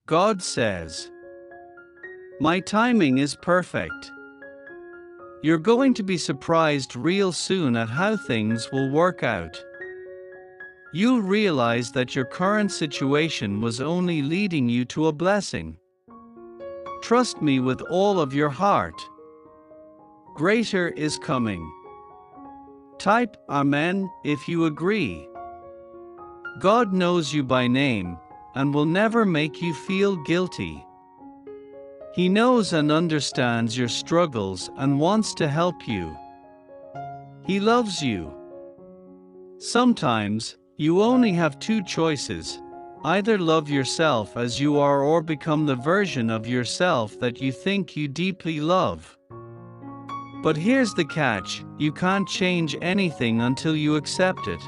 God says, "My timing is perfect." You're going to be surprised real soon at how things will work out. You'll realize that your current situation was only leading you to a blessing. Trust me with all of your heart. Greater is coming. Type Amen if you agree. God knows you by name and will never make you feel guilty. He knows and understands your struggles and wants to help you. He loves you. Sometimes, you only have two choices: either love yourself as you are or become the version of yourself that you think you deeply love. But here's the catch: you can't change anything until you accept it.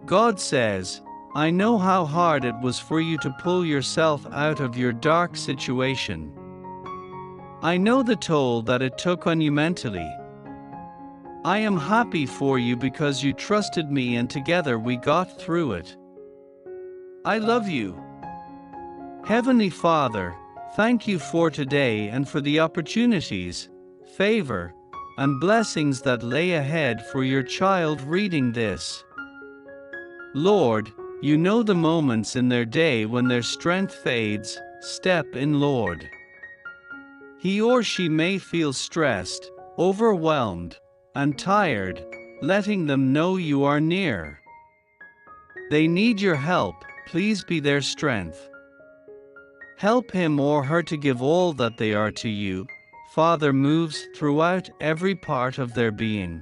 God says, "I know how hard it was for you to pull yourself out of your dark situation. I know the toll that it took on you mentally. I am happy for you because you trusted me and together we got through it. I love you." Heavenly Father, thank you for today and for the opportunities, favor, and blessings that lay ahead for your child reading this. Lord, you know the moments in their day when their strength fades. Step in, Lord. He or she may feel stressed, overwhelmed, and tired, letting them know you are near. They need your help, please be their strength. Help him or her to give all that they are to you. Father, moves throughout every part of their being.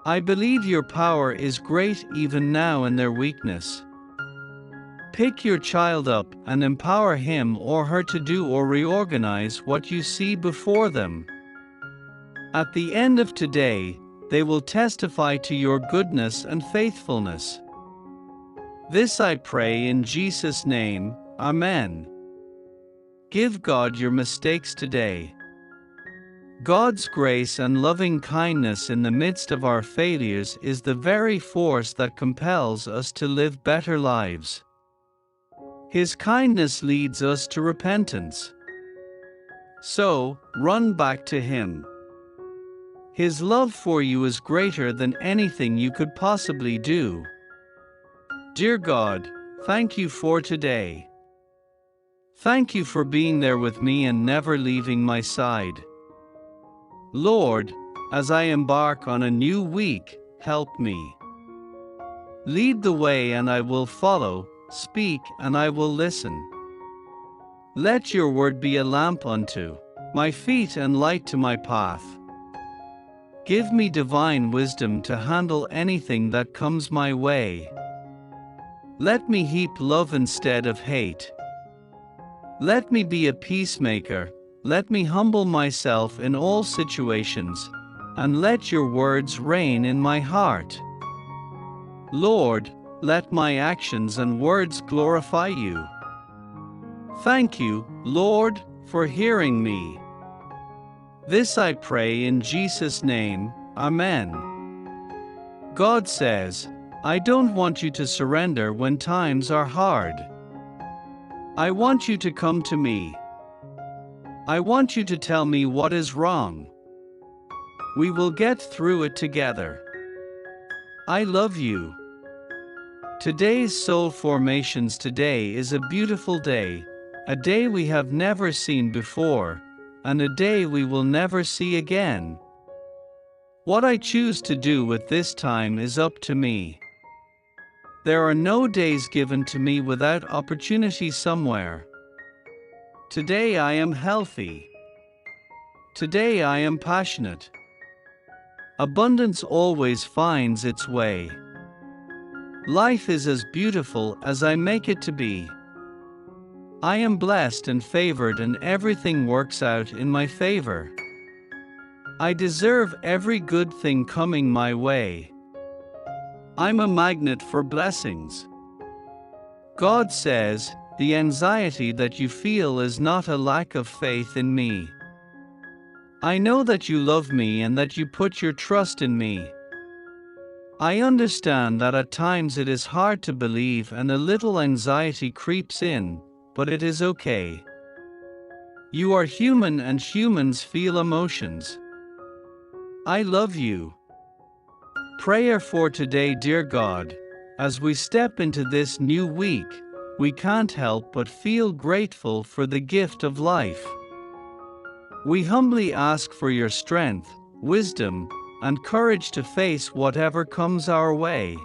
I believe your power is great even now in their weakness. Pick your child up and empower him or her to do or reorganize what you see before them. At the end of today, they will testify to your goodness and faithfulness. This I pray in Jesus' name, Amen. Give God your mistakes today. God's grace and loving kindness in the midst of our failures is the very force that compels us to live better lives. His kindness leads us to repentance. So, run back to Him. His love for you is greater than anything you could possibly do. Dear God, thank you for today. Thank you for being there with me and never leaving my side. Lord, as I embark on a new week, help me. Lead the way and I will follow, speak and I will listen. Let your word be a lamp unto my feet and light to my path. Give me divine wisdom to handle anything that comes my way. Let me heap love instead of hate. Let me be a peacemaker. Let me humble myself in all situations, and let your words reign in my heart. Lord, let my actions and words glorify you. Thank you, Lord, for hearing me. This I pray in Jesus' name, Amen. God says, I don't want you to surrender when times are hard. I want you to come to me. I want you to tell me what is wrong. We will get through it together. I love you. Today's Soul Formations today is a beautiful day, a day we have never seen before, and a day we will never see again. What I choose to do with this time is up to me. There are no days given to me without opportunity somewhere. Today I am healthy. Today I am passionate. Abundance always finds its way. Life is as beautiful as I make it to be. I am blessed and favored and everything works out in my favor. I deserve every good thing coming my way. I'm a magnet for blessings. God says, the anxiety that you feel is not a lack of faith in me. I know that you love me and that you put your trust in me. I understand that at times it is hard to believe and a little anxiety creeps in, but it is okay. You are human and humans feel emotions. I love you. Prayer for today. Dear God, as we step into this new week, we can't help but feel grateful for the gift of life. We humbly ask for your strength, wisdom, and courage to face whatever comes our way.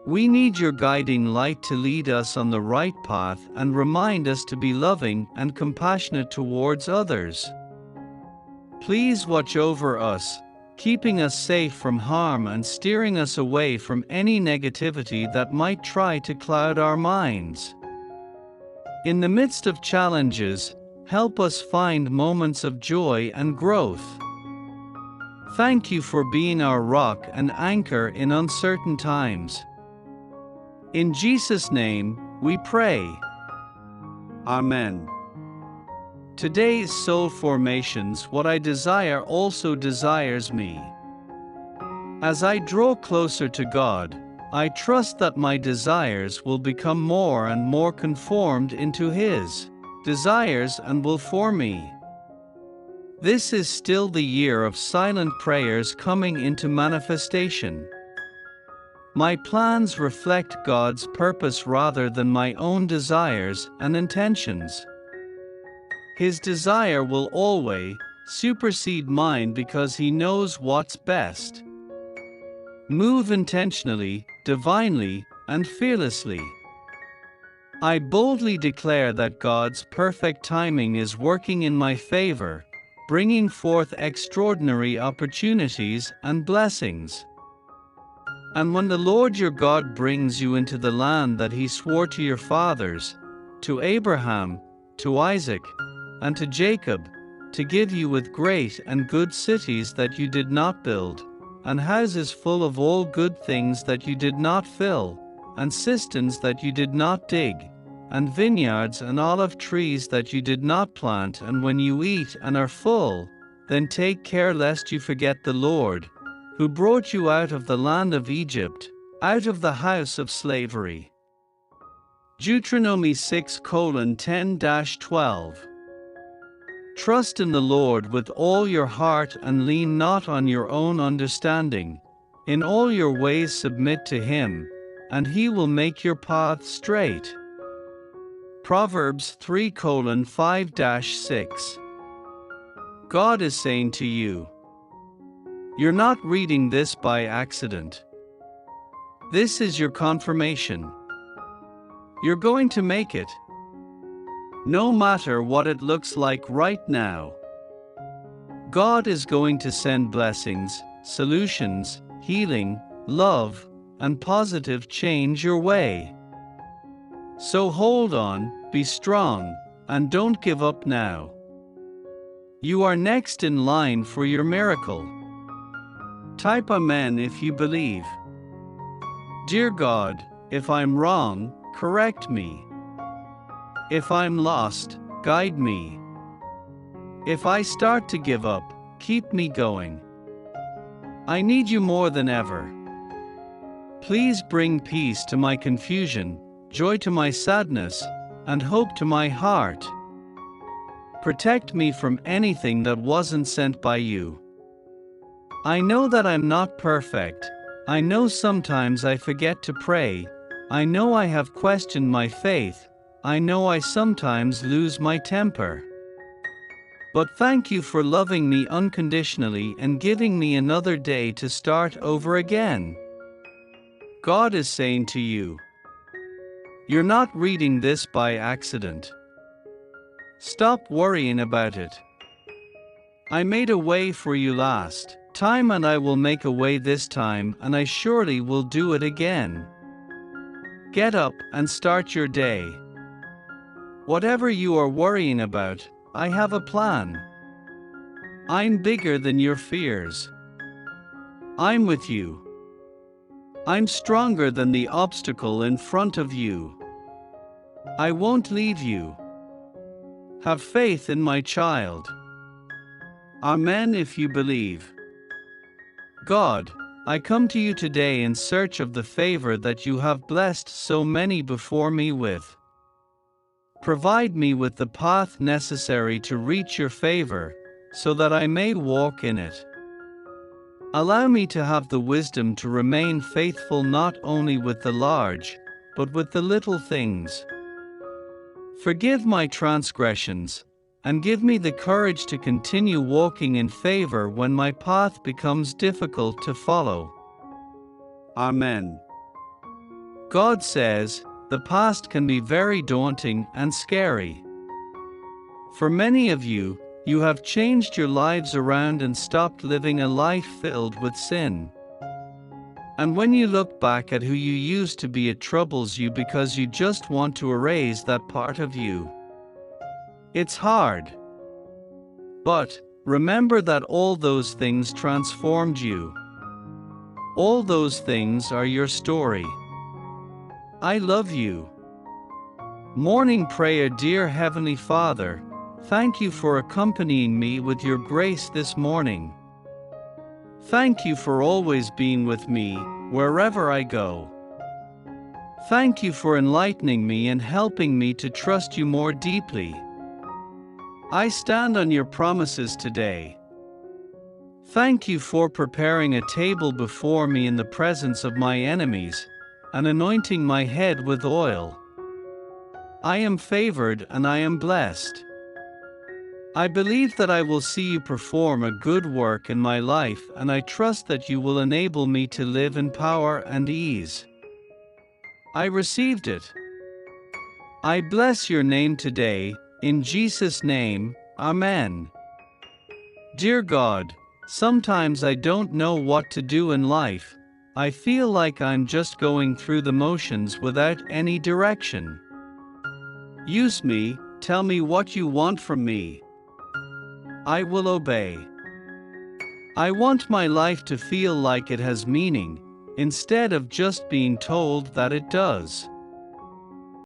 We need your guiding light to lead us on the right path and remind us to be loving and compassionate towards others. Please watch over us, keeping us safe from harm and steering us away from any negativity that might try to cloud our minds. In the midst of challenges, help us find moments of joy and growth. Thank you for being our rock and anchor in uncertain times. In Jesus' name, we pray. Amen. Today's soul formations. What I desire also desires me. As I draw closer to God, I trust that my desires will become more and more conformed into His desires and will form me. This is still the year of silent prayers coming into manifestation. My plans reflect God's purpose rather than my own desires and intentions. His desire will always supersede mine because He knows what's best. Move intentionally, divinely, and fearlessly. I boldly declare that God's perfect timing is working in my favor, bringing forth extraordinary opportunities and blessings. And when the Lord your God brings you into the land that He swore to your fathers, to Abraham, to Isaac, and to Jacob, to give you with great and good cities that you did not build, and houses full of all good things that you did not fill, and cisterns that you did not dig, and vineyards and olive trees that you did not plant, and when you eat and are full, then take care lest you forget the Lord, who brought you out of the land of Egypt, out of the house of slavery. Deuteronomy 6:10-12. Trust in the Lord with all your heart and lean not on your own understanding. In all your ways submit to Him, and He will make your path straight. Proverbs 3:5-6. God is saying to you, you're not reading this by accident. This is your confirmation. You're going to make it. No matter what it looks like right now. God is going to send blessings, solutions, healing, love, and positive change your way. So hold on, be strong, and don't give up now. You are next in line for your miracle. Type Amen if you believe. Dear God, if I'm wrong, correct me. If I'm lost, guide me. If I start to give up, keep me going. I need you more than ever. Please bring peace to my confusion, joy to my sadness, and hope to my heart. Protect me from anything that wasn't sent by you. I know that I'm not perfect. I know sometimes I forget to pray. I know I have questioned my faith. I know I sometimes lose my temper. But thank you for loving me unconditionally and giving me another day to start over again. God is saying to you, you're not reading this by accident. Stop worrying about it. I made a way for you last time and I will make a way this time, and I surely will do it again. Get up and start your day. Whatever you are worrying about, I have a plan. I'm bigger than your fears. I'm with you. I'm stronger than the obstacle in front of you. I won't leave you. Have faith in my child. Amen if you believe. God, I come to you today in search of the favor that you have blessed so many before me with. Provide me with the path necessary to reach your favor, so that I may walk in it. Allow me to have the wisdom to remain faithful not only with the large, but with the little things. Forgive my transgressions, and give me the courage to continue walking in favor when my path becomes difficult to follow. Amen. God says, the past can be very daunting and scary. For many of you, you have changed your lives around and stopped living a life filled with sin. And when you look back at who you used to be, it troubles you because you just want to erase that part of you. It's hard. But remember that all those things transformed you. All those things are your story. I love you. Morning prayer. Dear Heavenly Father, thank you for accompanying me with your grace this morning. Thank you for always being with me, wherever I go. Thank you for enlightening me and helping me to trust you more deeply. I stand on your promises today. Thank you for preparing a table before me in the presence of my enemies, and anointing my head with oil. I am favored and I am blessed. I believe that I will see you perform a good work in my life, and I trust that you will enable me to live in power and ease. I received it. I bless your name today, in Jesus' name, Amen. Dear God, sometimes I don't know what to do in life. I feel like I'm just going through the motions without any direction. Use me, tell me what you want from me. I will obey. I want my life to feel like it has meaning, instead of just being told that it does.